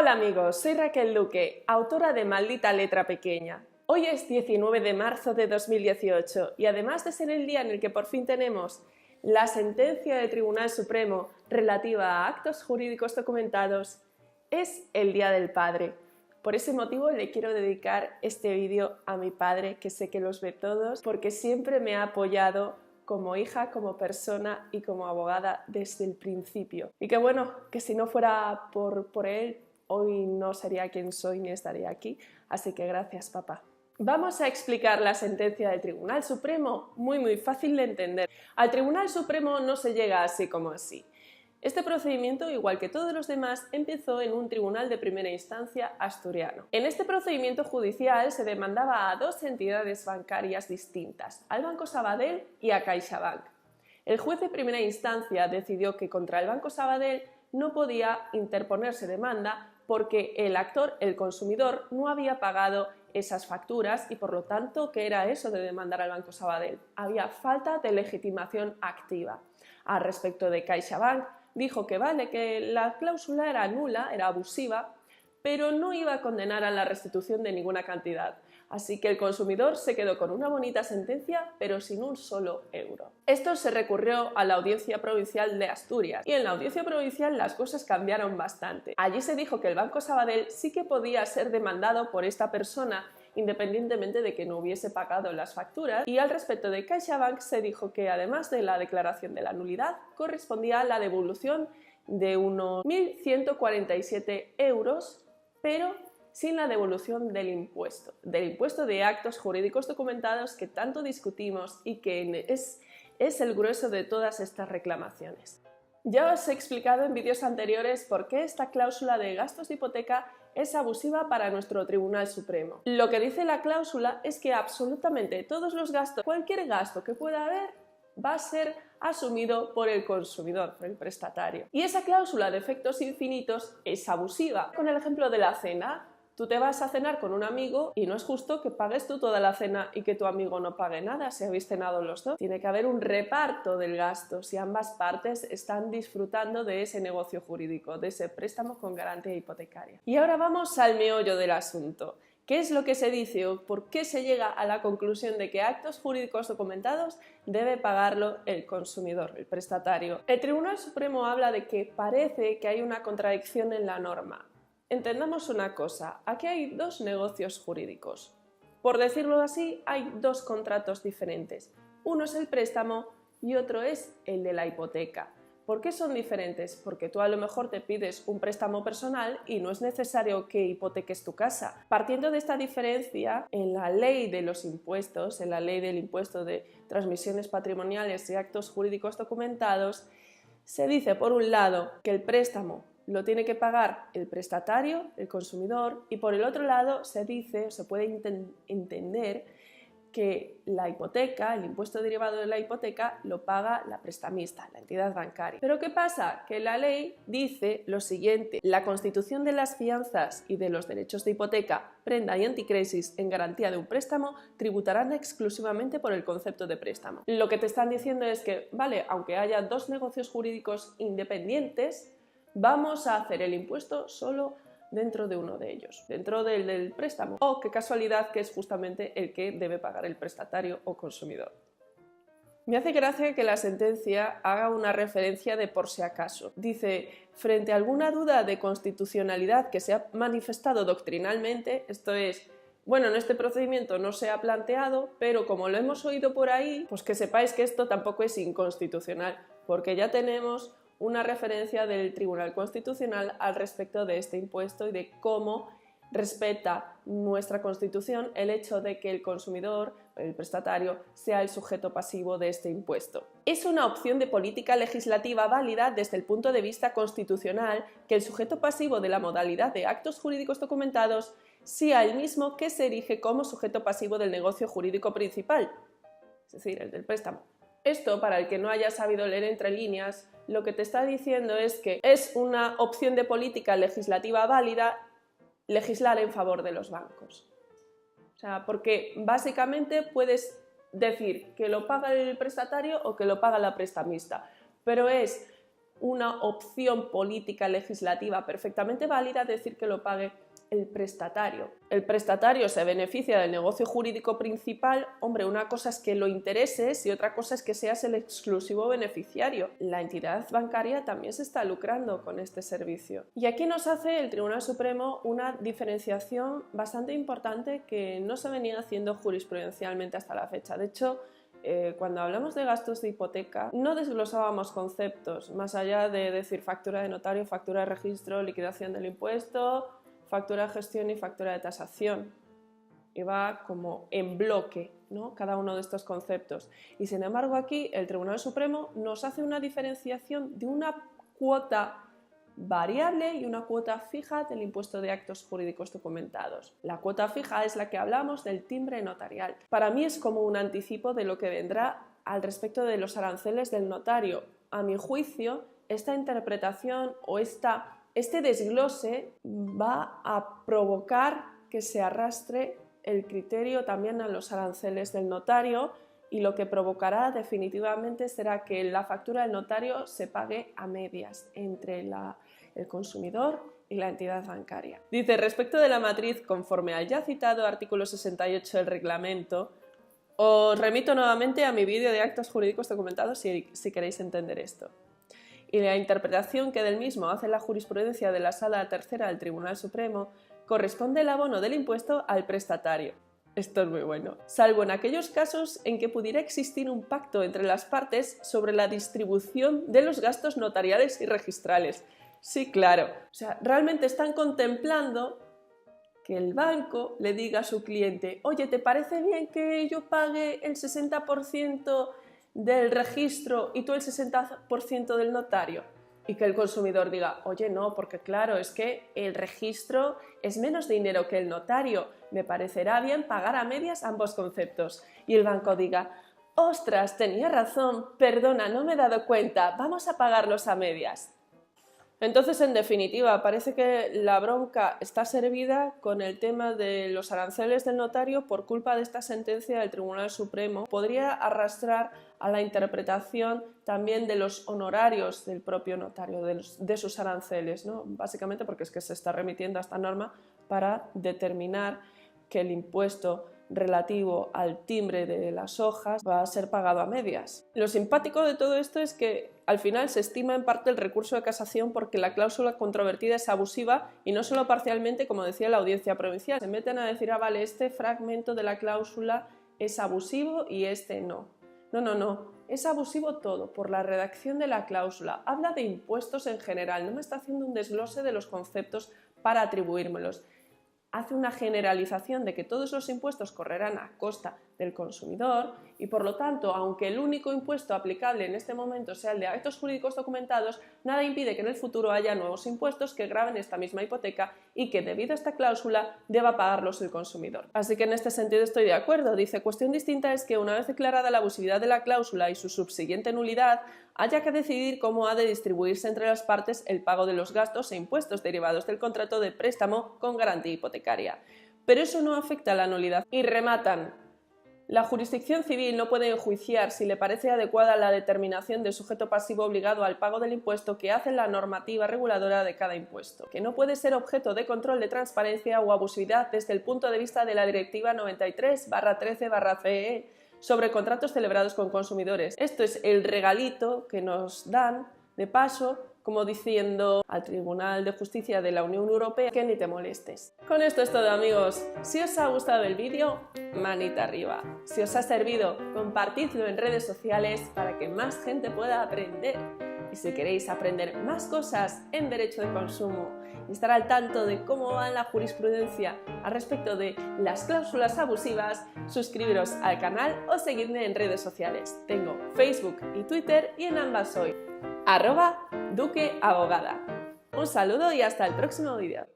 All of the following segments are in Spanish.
Hola amigos, soy Raquel Luque, autora de Maldita letra pequeña. Hoy es 19 de marzo de 2018 y además de ser el día en el que por fin tenemos la sentencia del Tribunal Supremo relativa a actos jurídicos documentados, es el Día del Padre. Por ese motivo le quiero dedicar este vídeo a mi padre, que sé que los ve todos, porque siempre me ha apoyado como hija, como persona y como abogada desde el principio. Y que bueno, que si no fuera por él, hoy no sería quien soy ni estaría aquí. Así que gracias, papá. Vamos a explicar la sentencia del Tribunal Supremo, muy fácil de entender. Al Tribunal Supremo no se llega así como así. Este procedimiento, igual que todos los demás, empezó en un tribunal de primera instancia asturiano. En este procedimiento judicial se demandaba a dos entidades bancarias distintas, al Banco Sabadell y a CaixaBank. El juez de primera instancia decidió que contra el Banco Sabadell no podía interponerse demanda porque el actor, el consumidor, no había pagado esas facturas y por lo tanto, ¿qué era eso de demandar al Banco Sabadell? Había falta de legitimación activa. Al respecto de CaixaBank, dijo que vale, que la cláusula era nula, era abusiva, pero no iba a condenar a la restitución de ninguna cantidad. Así que el consumidor se quedó con una bonita sentencia, pero sin un solo euro. Esto se recurrió a la Audiencia Provincial de Asturias y en la Audiencia Provincial las cosas cambiaron bastante. Allí se dijo que el Banco Sabadell sí que podía ser demandado por esta persona independientemente de que no hubiese pagado las facturas, y al respecto de CaixaBank se dijo que además de la declaración de la nulidad correspondía la devolución de unos 1.147 euros, pero sin la devolución del impuesto de actos jurídicos documentados que tanto discutimos y que es el grueso de todas estas reclamaciones. Ya os he explicado en vídeos anteriores por qué esta cláusula de gastos de hipoteca es abusiva para nuestro Tribunal Supremo. Lo que dice la cláusula es que absolutamente todos los gastos, cualquier gasto que pueda haber, va a ser asumido por el consumidor, por el prestatario. Y esa cláusula de efectos infinitos es abusiva. Con el ejemplo de la cena. Tú te vas a cenar con un amigo y no es justo que pagues tú toda la cena y que tu amigo no pague nada si habéis cenado los dos. Tiene que haber un reparto del gasto si ambas partes están disfrutando de ese negocio jurídico, de ese préstamo con garantía hipotecaria. Y ahora vamos al meollo del asunto. ¿Qué es lo que se dice o por qué se llega a la conclusión de que actos jurídicos documentados debe pagarlo el consumidor, el prestatario? El Tribunal Supremo habla de que parece que hay una contradicción en la norma. Entendamos una cosa, aquí hay dos negocios jurídicos. Por decirlo así, hay dos contratos diferentes. Uno es el préstamo y otro es el de la hipoteca. ¿Por qué son diferentes? Porque tú a lo mejor te pides un préstamo personal y no es necesario que hipoteques tu casa. Partiendo de esta diferencia, en la ley de los impuestos, en la ley del impuesto de transmisiones patrimoniales y actos jurídicos documentados, se dice por un lado que el préstamo lo tiene que pagar el prestatario, el consumidor, y por el otro lado se puede entender que la hipoteca, el impuesto derivado de la hipoteca, lo paga la prestamista, la entidad bancaria. Pero ¿qué pasa? Que la ley dice lo siguiente: la constitución de las fianzas y de los derechos de hipoteca, prenda y anticrisis en garantía de un préstamo tributarán exclusivamente por el concepto de préstamo. Lo que te están diciendo es que, vale, aunque haya dos negocios jurídicos independientes, vamos a hacer el impuesto solo dentro de uno de ellos, dentro del préstamo. Oh, qué casualidad que es justamente el que debe pagar el prestatario o consumidor. Me hace gracia que la sentencia haga una referencia de por si acaso. Dice, frente a alguna duda de constitucionalidad que se ha manifestado doctrinalmente, esto es, bueno, en este procedimiento no se ha planteado, pero como lo hemos oído por ahí, pues que sepáis que esto tampoco es inconstitucional, porque ya tenemos una referencia del Tribunal Constitucional al respecto de este impuesto y de cómo respeta nuestra Constitución el hecho de que el consumidor, el prestatario, sea el sujeto pasivo de este impuesto. Es una opción de política legislativa válida desde el punto de vista constitucional que el sujeto pasivo de la modalidad de actos jurídicos documentados sea el mismo que se erige como sujeto pasivo del negocio jurídico principal, es decir, el del préstamo. Esto, para el que no haya sabido leer entre líneas, lo que te está diciendo es que es una opción de política legislativa válida legislar en favor de los bancos. O sea, porque básicamente puedes decir que lo paga el prestatario o que lo paga la prestamista, pero es una opción política legislativa perfectamente válida decir que lo pague el prestatario. El prestatario se beneficia del negocio jurídico principal. Hombre, una cosa es que lo intereses y otra cosa es que seas el exclusivo beneficiario. La entidad bancaria también se está lucrando con este servicio. Y aquí nos hace el Tribunal Supremo una diferenciación bastante importante que no se venía haciendo jurisprudencialmente hasta la fecha. De hecho, cuando hablamos de gastos de hipoteca, no desglosábamos conceptos, más allá de decir factura de notario, factura de registro, liquidación del impuesto, factura de gestión y factura de tasación. Iba como en bloque, ¿no?, cada uno de estos conceptos. Y sin embargo aquí el Tribunal Supremo nos hace una diferenciación de una cuota variable y una cuota fija del impuesto de actos jurídicos documentados. La cuota fija es la que hablamos del timbre notarial. Para mí es como un anticipo de lo que vendrá al respecto de los aranceles del notario. A mi juicio, esta interpretación o este desglose va a provocar que se arrastre el criterio también a los aranceles del notario, y lo que provocará definitivamente será que la factura del notario se pague a medias entre el consumidor y la entidad bancaria. Dice, respecto de la matriz, conforme al ya citado artículo 68 del reglamento, os remito nuevamente a mi vídeo de actos jurídicos documentados si queréis entender esto. Y la interpretación que del mismo hace la jurisprudencia de la Sala Tercera del Tribunal Supremo, corresponde el abono del impuesto al prestatario. Esto es muy bueno. Salvo en aquellos casos en que pudiera existir un pacto entre las partes sobre la distribución de los gastos notariales y registrales. Sí, claro. O sea, realmente están contemplando que el banco le diga a su cliente: oye, ¿te parece bien que yo pague el 60% del registro y tú el 60% del notario? Y que el consumidor diga: oye, no, porque claro, es que el registro es menos dinero que el notario, me parecerá bien pagar a medias ambos conceptos. Y el banco diga: ostras, tenía razón, perdona, no me he dado cuenta, vamos a pagarlos a medias. Entonces, en definitiva, parece que la bronca está servida con el tema de los aranceles del notario por culpa de esta sentencia del Tribunal Supremo. Podría arrastrar a la interpretación también de los honorarios del propio notario, de sus aranceles, ¿no? Básicamente porque es que se está remitiendo a esta norma para determinar que el impuesto relativo al timbre de las hojas va a ser pagado a medias. Lo simpático de todo esto es que al final se estima en parte el recurso de casación porque la cláusula controvertida es abusiva, y no solo parcialmente, como decía la audiencia provincial. Se meten a decir: ah, vale, este fragmento de la cláusula es abusivo y este no. No, es abusivo todo por la redacción de la cláusula. Habla de impuestos en general, no me está haciendo un desglose de los conceptos para atribuírmelos. Hace una generalización de que todos los impuestos correrán a costa del consumidor y, por lo tanto, aunque el único impuesto aplicable en este momento sea el de actos jurídicos documentados, nada impide que en el futuro haya nuevos impuestos que graven esta misma hipoteca y que, debido a esta cláusula, deba pagarlos el consumidor. Así que en este sentido estoy de acuerdo. Dice: cuestión distinta es que, una vez declarada la abusividad de la cláusula y su subsiguiente nulidad, haya que decidir cómo ha de distribuirse entre las partes el pago de los gastos e impuestos derivados del contrato de préstamo con garantía hipotecaria. Pero eso no afecta a la nulidad. Y rematan: la jurisdicción civil no puede enjuiciar si le parece adecuada la determinación del sujeto pasivo obligado al pago del impuesto que hace la normativa reguladora de cada impuesto, que no puede ser objeto de control de transparencia o abusividad desde el punto de vista de la Directiva 93/13/CEE sobre contratos celebrados con consumidores. Esto es el regalito que nos dan de paso, como diciendo al Tribunal de Justicia de la Unión Europea que ni te molestes. Con esto es todo, amigos. Si os ha gustado el vídeo, manita arriba. Si os ha servido, compartidlo en redes sociales para que más gente pueda aprender. Y si queréis aprender más cosas en derecho de consumo y estar al tanto de cómo va la jurisprudencia al respecto de las cláusulas abusivas, suscribiros al canal o seguidme en redes sociales. Tengo Facebook y Twitter y en ambas soy @duqueabogada. Un saludo y hasta el próximo vídeo.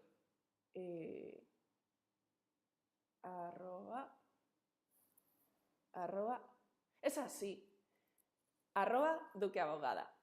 Es así. @duqueabogada.